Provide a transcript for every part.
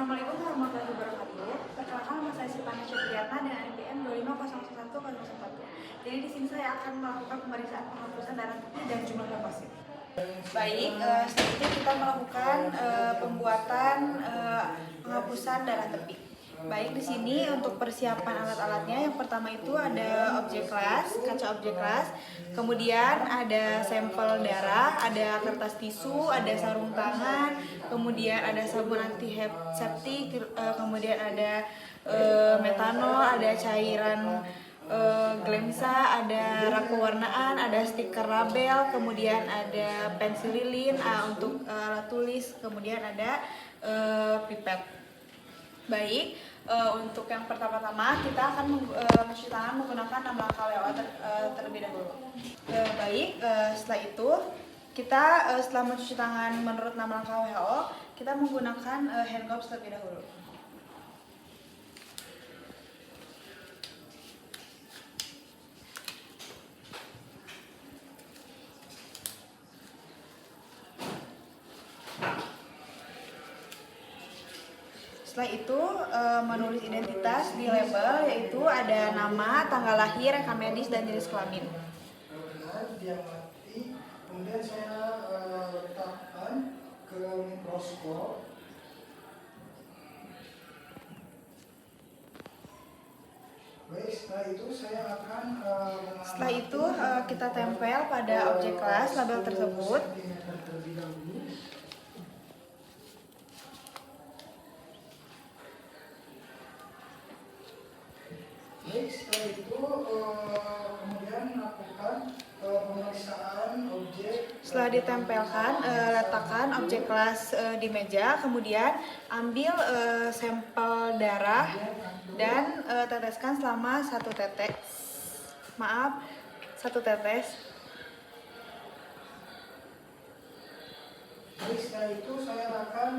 Assalamualaikum warahmatullahi wabarakatuh. Perkenalkan, nama saya Sipana Syafriatna dengan NPM 2501101. Jadi di sini saya akan melakukan pemeriksaan penghapusan darah putih dan jumlah leukosit. Baik, selanjutnya kita melakukan pembuatan penghapusan darah tepi. Baik, di sini untuk persiapan alat-alatnya, yang pertama itu ada objek kelas, kaca objek kelas, kemudian ada sampel darah, ada kertas tisu, ada sarung tangan, kemudian ada sabun antiseptik, kemudian ada metanol, ada cairan glensa, ada rak pewarnaan, ada stiker label, kemudian ada pensil lilin untuk alat tulis, kemudian ada pipet. Baik, untuk yang pertama-tama kita akan mencuci tangan menggunakan 6 langkah WHO terlebih dahulu. Baik, setelah itu kita setelah mencuci tangan menurut 6 langkah WHO, kita menggunakan hand gloves terlebih dahulu. Setelah itu menulis identitas di label, yaitu ada nama, tanggal lahir, rekam medis, dan jenis kelamin. Kemudian saya letakkan ke mikroskop. Baik, setelah itu saya akan setelah itu kita tempel pada objek kelas label tersebut. Baik, setelah itu kemudian melakukan pemeriksaan objek. Setelah ditempelkan, letakkan objek kelas di meja, kemudian ambil sampel darah dan teteskan selama 1 tetes. Maaf, 1 tetes. Baik, setelah itu saya akan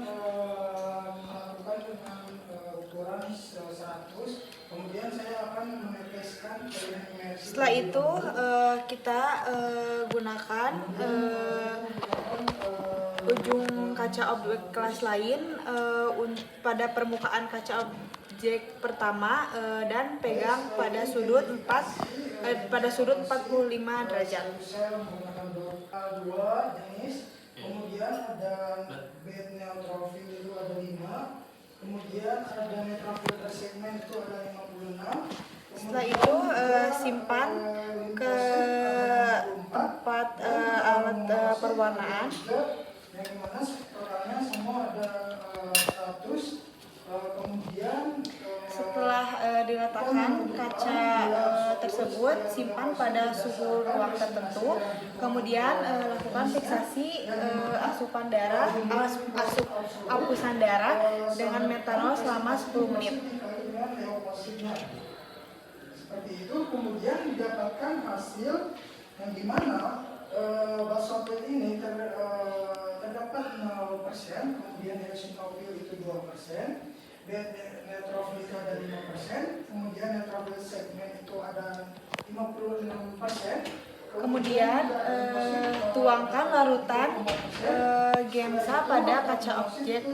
melakukan dengan ukuran 100, kemudian saya akan meneteskan cairan imersi. Setelah itu kita gunakan ujung kaca objek kelas lain pada permukaan kaca objek pertama dan pegang pada sudut 45 derajat. Saya menggunakan dua jenis. Kemudian ada bed neutrophil itu ada 5, kemudian ada neutrophil segmen itu ada 56. Setelah itu simpan ke tempat alat perwarnaan. Yang dimana totalnya semua ada 100. Kemudian setelah diletakkan kaca tersebut, simpan pada suhu ruang tertentu. Kemudian lakukan fiksasi asupan darah, hapusan darah dengan metanol selama 10 menit. Seperti itu, kemudian didapatkan hasil yang dimana basofil ini terdapat 0%, kemudian eosinofil itu 2%, neutrofil itu ada 5%, kemudian neutrofil segmen itu ada 56%. Kemudian tuangkan larutan gemsa pada kaca objek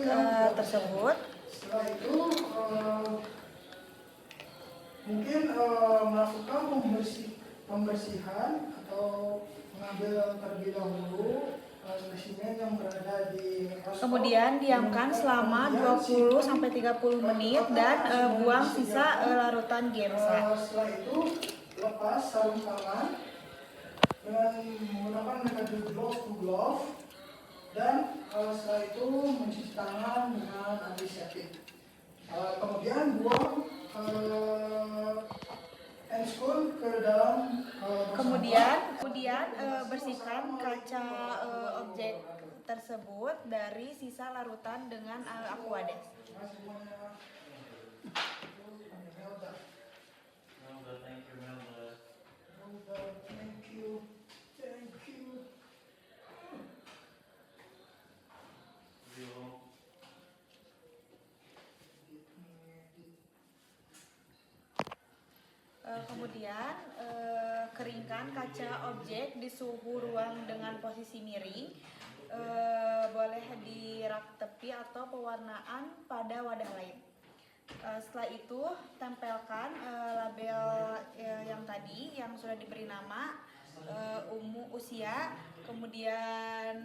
tersebut. Setelah itu mungkin melakukan pembersihan atau mengambil terlebih dahulu spesimen yang berada di mikroskop. Kemudian diamkan selama 20-30 menit dan buang sisa larutan gemsa. Setelah itu lepas sarung tangan dengan menggunakan metode glove to glove, dan setelah itu mencuci tangan dengan antiseptik. Kemudian buang handscoon ke dalam Kemudian bersihkan kaca objek tersebut dari sisa larutan dengan Aquades. Kemudian keringkan kaca objek di suhu ruang dengan posisi miring. boleh di rak tepi atau pewarnaan pada wadah lain. Setelah itu tempelkan label yang tadi yang sudah diberi nama, usia, kemudian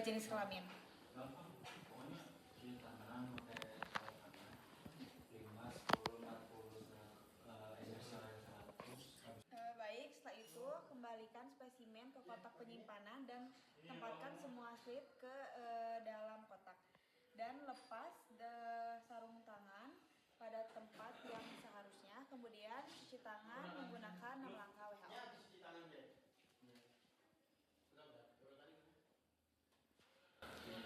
jenis kelamin. Baik, setelah itu kembalikan spesimen ke kotak penyimpanan dan tempatkan semua slide ke dalam kotak. Dan lepas sarung tangan pada tempat yang seharusnya, kemudian cuci tangan menggunakan 6 langkah WHO.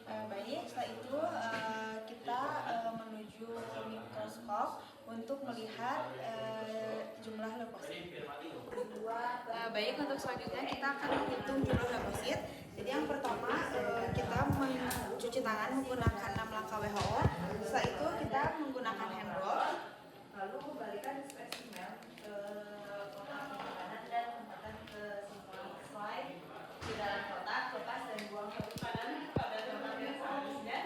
Baik, setelah itu kita menuju mikroskop untuk melihat jumlah leukosit. Baik, untuk selanjutnya kita akan menghitung jumlah leukosit. Jadi yang pertama kita mencuci tangan menggunakan 6 langkah WHO. Setelah itu kita menggunakan hand glove, lalu kembalikan spesimen ke kotak penyimpanan dan tempatkan ke semua slide di dalam kotak, lepas dan buang ke pada tempat yang seharusnya.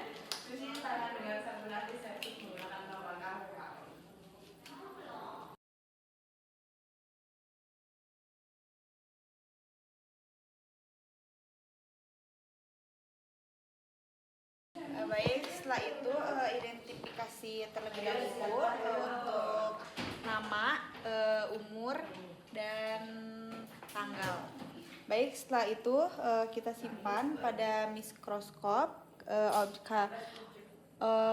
Cuci tangan dengan sabun antiseptik menggunakan 6 langkah WHO. Baik, setelah itu identifikasi terlebih dahulu untuk nama, umur, dan tanggal. Baik, setelah itu kita simpan pada mikroskop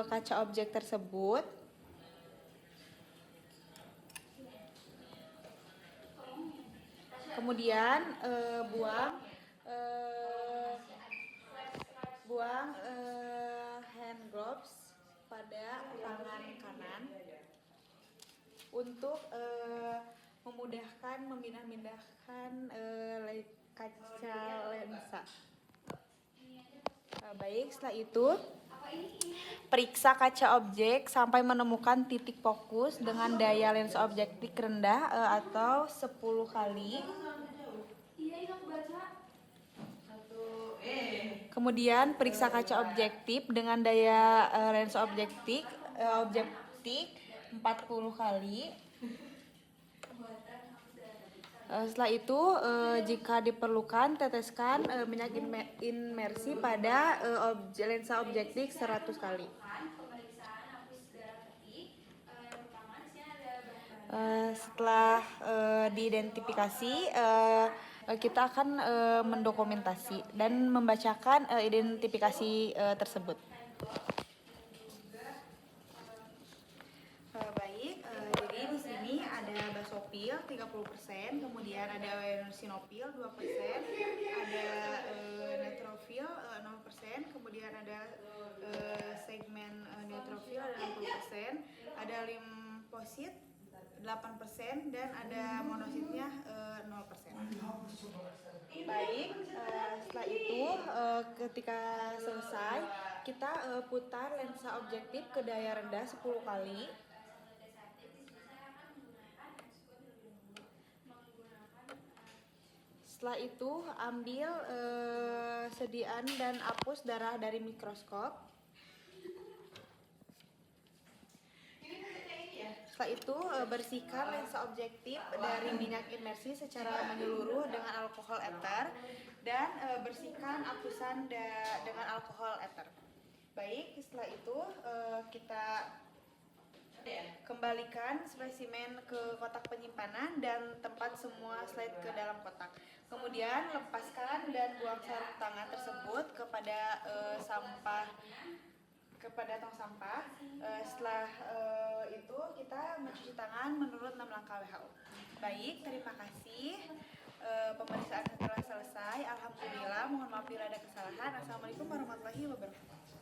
kaca objek tersebut. Kemudian buang hand gloves pada tangan kanan untuk memudahkan memindahkan kaca lensa. Baik, setelah itu periksa kaca objek sampai menemukan titik fokus dengan daya lensa objektif rendah atau 10 kali. Kemudian periksa kaca objektif dengan daya lensa objektif 40 kali. Setelah itu jika diperlukan teteskan minyak imersi pada lensa objektif 100 kali. Setelah diidentifikasi, kita akan mendokumentasi dan membacakan identifikasi tersebut. Baik, jadi di sini ada basopil 30%, kemudian ada eosinofil 2%, ada neutrofil 0%, kemudian ada segmen neutrofil ada 60%, ada limfosit 8% dan ada monositnya 0%. Baik, setelah itu ketika selesai kita putar lensa objektif ke daya rendah 10 kali. Setelah itu ambil sediaan dan hapus darah dari mikroskop. Setelah itu bersihkan lensa objektif dari minyak imersi secara menyeluruh dengan alkohol ether dan bersihkan hapusan dengan alkohol ether. Baik, setelah itu kita kembalikan spesimen ke kotak penyimpanan dan tempat semua slide ke dalam kotak. Kemudian lepaskan dan buang sarung tangan tersebut kepada tong sampah. Setelah itu kita mencuci tangan menurut 6 langkah WHO. Baik, terima kasih. Pemeriksaan telah selesai. Alhamdulillah, mohon maaf bila ada kesalahan. Assalamualaikum warahmatullahi wabarakatuh.